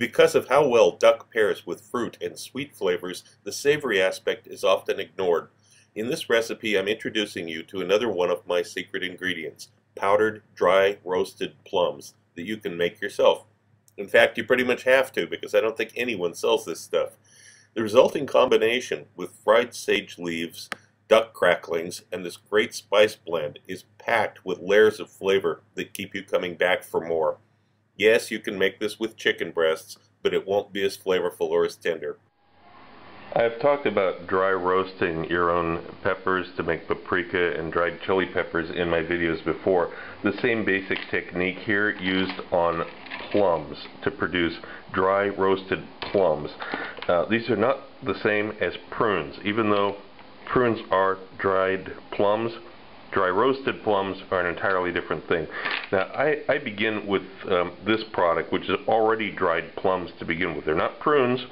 Because of how well duck pairs with fruit and sweet flavors, the savory aspect is often ignored. In this recipe, I'm introducing you to another one of my secret ingredients, powdered, dry, roasted plums that you can make yourself. In fact, you pretty much have to, because I don't think anyone sells this stuff. The resulting combination with fried sage leaves, duck cracklings, and this great spice blend is packed with layers of flavor that keep you coming back for more. Yes, you can make this with chicken breasts, but it won't be as flavorful or as tender. I've talked about dry roasting your own peppers to make paprika and dried chili peppers in my videos before. The same basic technique here used on plums to produce dry roasted plums. These are not the same as prunes. Even though prunes are dried plums, dry roasted plums are an entirely different thing. Now I begin with this product, which is already dried plums to begin with. They're not prunes.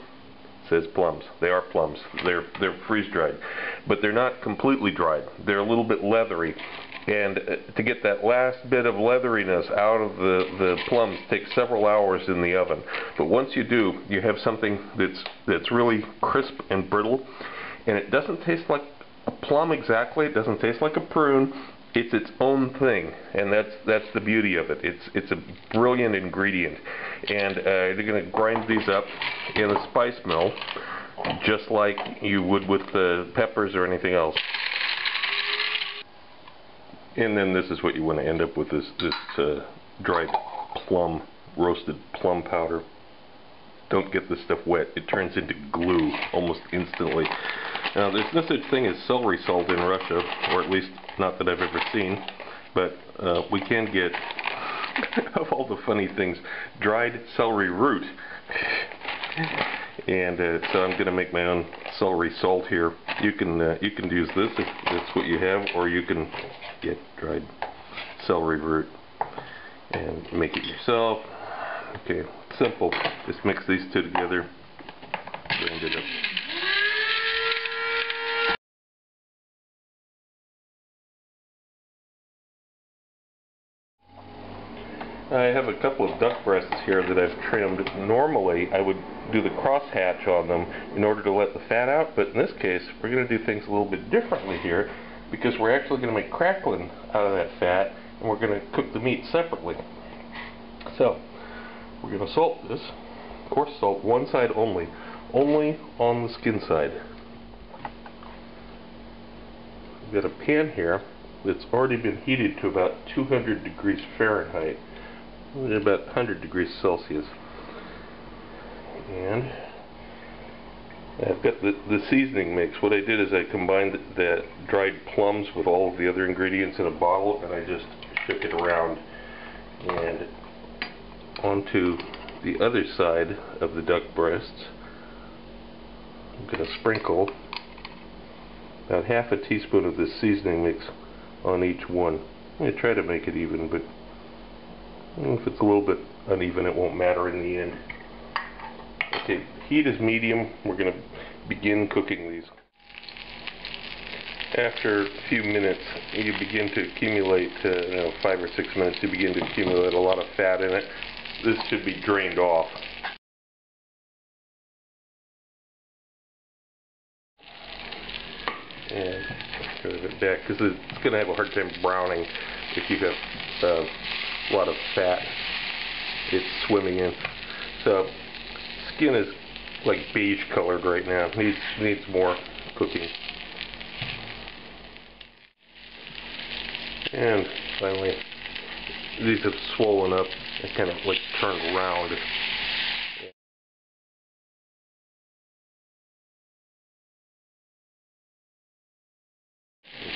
Says plums. They are plums. They're freeze dried, but they're not completely dried. They're a little bit leathery, and to get that last bit of leatheriness out of the plums takes several hours in the oven. But once you do, you have something that's really crisp and brittle, and it doesn't taste like a plum exactly. It doesn't taste like a prune. It's its own thing, and that's the beauty of it. It's a brilliant ingredient, and you're going to grind these up in a spice mill, just like you would with the peppers or anything else. And then this is what you want to end up with: this dried plum, roasted plum powder. Don't get this stuff wet; it turns into glue almost instantly. Now, there's no such thing as celery salt in Russia, or at least not that I've ever seen, but we can get, of all the funny things, dried celery root. And so I'm going to make my own celery salt here. You can use this if that's what you have, or you can get dried celery root and make it yourself. Okay, simple. Just mix these two together, grind it up. I have a couple of duck breasts here that I've trimmed. Normally, I would do the crosshatch on them in order to let the fat out, but in this case, we're going to do things a little bit differently here, because we're actually going to make crackling out of that fat, and we're going to cook the meat separately. So, we're going to salt this. Coarse salt, one side only on the skin side. We've got a pan here that's already been heated to about 200 degrees Fahrenheit. About 100 degrees Celsius, and I've got the seasoning mix. What I did is I combined that dried plums with all of the other ingredients in a bottle, and I just shook it around. And onto the other side of the duck breasts, I'm going to sprinkle about half a teaspoon of this seasoning mix on each one. I'm going to try to make it even, but if it's a little bit uneven, it won't matter in the end. Okay, heat is medium. We're going to begin cooking these. After a few minutes, you begin to accumulate, 5 or 6 minutes, you begin to accumulate a lot of fat in it. This should be drained off. And turn it back, because it's going to have a hard time browning if you have a lot of fat it's swimming in. So skin is like beige colored right now. Needs more cooking. And finally, these have swollen up and kind of like turned round.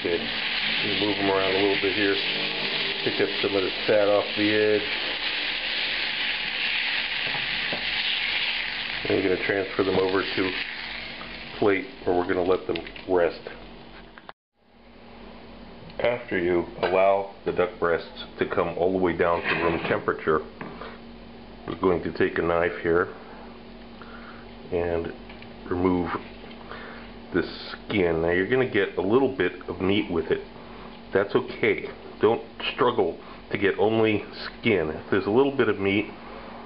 Okay, move them around a little bit here. Pick up some of the fat off the edge. And I'm going to transfer them over to a plate where we're going to let them rest. After you allow the duck breasts to come all the way down to room temperature, we're going to take a knife here and remove the skin. Now you're going to get a little bit of meat with it. That's okay. Don't struggle to get only skin. If there's a little bit of meat,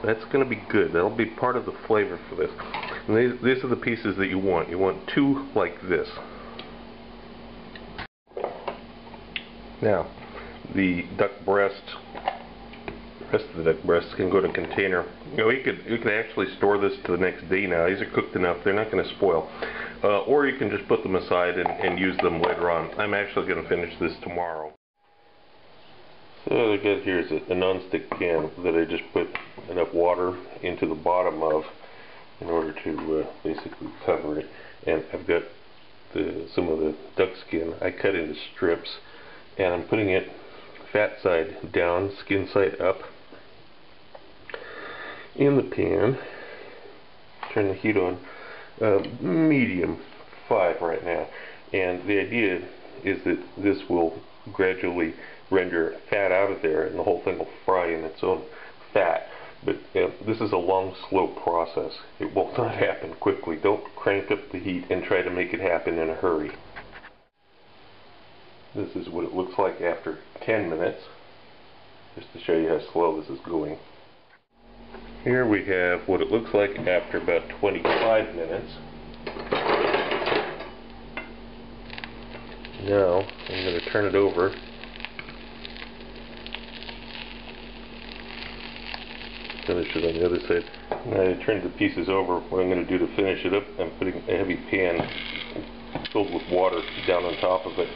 That's going to be good. That'll be part of the flavor for this. And these are the pieces that you want. You want two like this. Now, the duck breast, rest of the duck breast can go in a container. You know, you could actually store this to the next day now. These are cooked enough, they're not going to spoil. Or you can just put them aside and use them later on. I'm actually going to finish this tomorrow. So what I got here is a non-stick pan that I just put enough water into the bottom of in order to basically cover it. And I've got some of the duck skin I cut into strips, and I'm putting it fat side down, skin side up in the pan. Turn the heat on medium 5 right now, and the idea is that this will gradually render fat out of there and the whole thing will fry in its own fat. But this is a long, slow process. It will not happen quickly. Don't crank up the heat and try to make it happen in a hurry. This is what it looks like after 10 minutes, just to show you how slow this is going. Here we have what it looks like after about 25 minutes. Now I'm going to turn it over. Finish it on the other side. Now I turn the pieces over. What I'm going to do to finish it up, I'm putting a heavy pan filled with water down on top of it.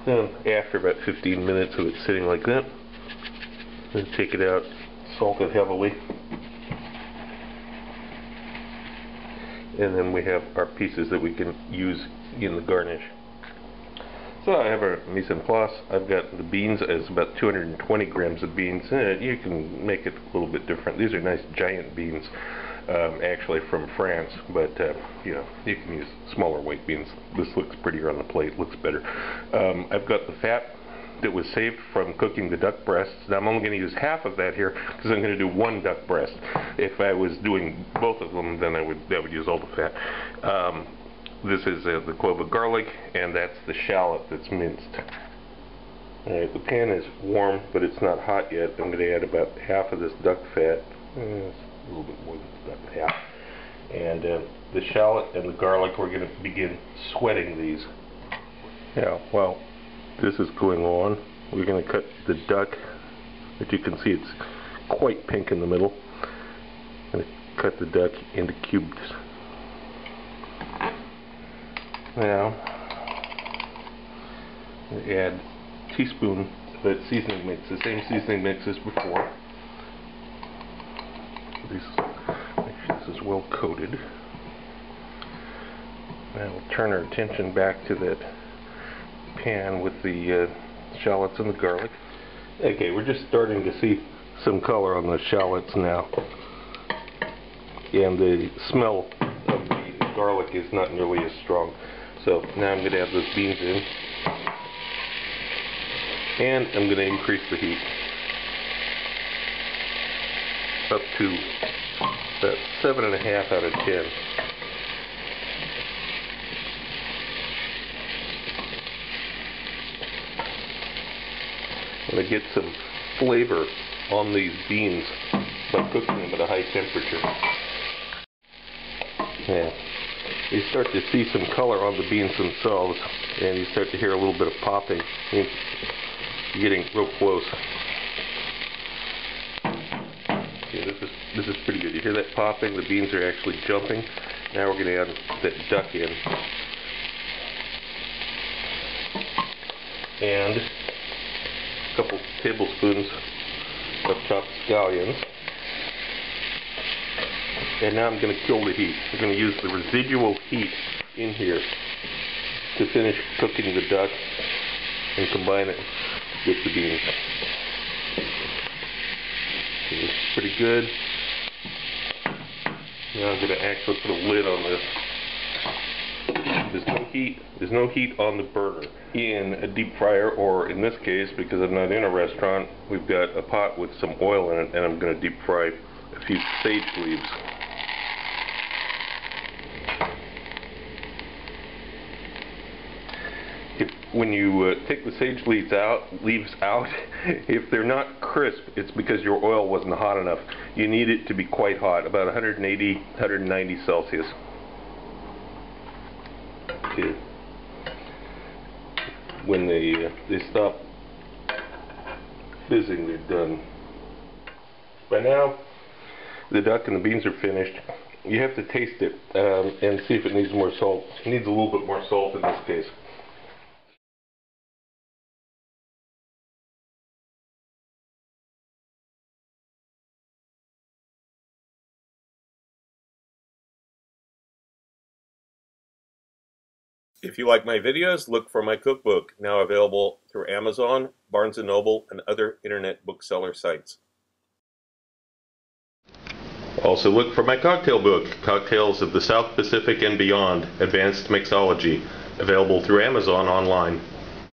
Then after about 15 minutes of it sitting like that, I'm going to take it out, salt it heavily, and then we have our pieces that we can use in the garnish. So I have our mise en place. I've got the beans as about 220 grams of beans. You can make it a little bit different. These are nice giant beans, actually from France, but you know, you can use smaller weight beans. This looks prettier on the plate, looks better. I've got the fat that was saved from cooking the duck breasts. Now I'm only going to use half of that here because I'm going to do one duck breast. If I was doing both of them, then I would use all the fat. This is the clove of garlic, and that's the shallot that's minced. Alright, the pan is warm, but it's not hot yet. I'm going to add about half of this duck fat. It's a little bit more than about half. And the shallot and the garlic, we're going to begin sweating these. Yeah, while this is going on, we're going to cut the duck. As you can see, it's quite pink in the middle. I'm going to cut the duck into cubes. Now, add a teaspoon of that seasoning mix, the same seasoning mix as before. Make sure this is well coated. Now we'll turn our attention back to that pan with the shallots and the garlic. Okay, we're just starting to see some color on the shallots now. And the smell of the garlic is not nearly as strong. So now I'm going to add those beans in, and I'm going to increase the heat up to about 7.5 out of 10. I'm going to get some flavor on these beans by cooking them at a high temperature. Yeah. You start to see some color on the beans themselves, and you start to hear a little bit of popping. You're getting real close. Yeah, this is pretty good. You hear that popping? The beans are actually jumping. Now we're going to add that duck in, and a couple tablespoons of chopped scallions. And now I'm going to kill the heat. I'm going to use the residual heat in here to finish cooking the duck and combine it with the beans. It's pretty good. Now I'm going to actually put a lid on this. There's no heat on the burner. In a deep fryer, or in this case, because I'm not in a restaurant, we've got a pot with some oil in it, and I'm going to deep fry a few sage leaves. when you take the sage leaves out, if they're not crisp, it's because your oil wasn't hot enough. You need it to be quite hot, about 180, 190 Celsius. Okay. When they stop fizzing, they're done. By now, the duck and the beans are finished. You have to taste it and see if it needs more salt. It needs a little bit more salt in this case. If you like my videos, look for my cookbook, now available through Amazon, Barnes & Noble, and other internet bookseller sites. Also look for my cocktail book, Cocktails of the South Pacific and Beyond, Advanced Mixology, available through Amazon online.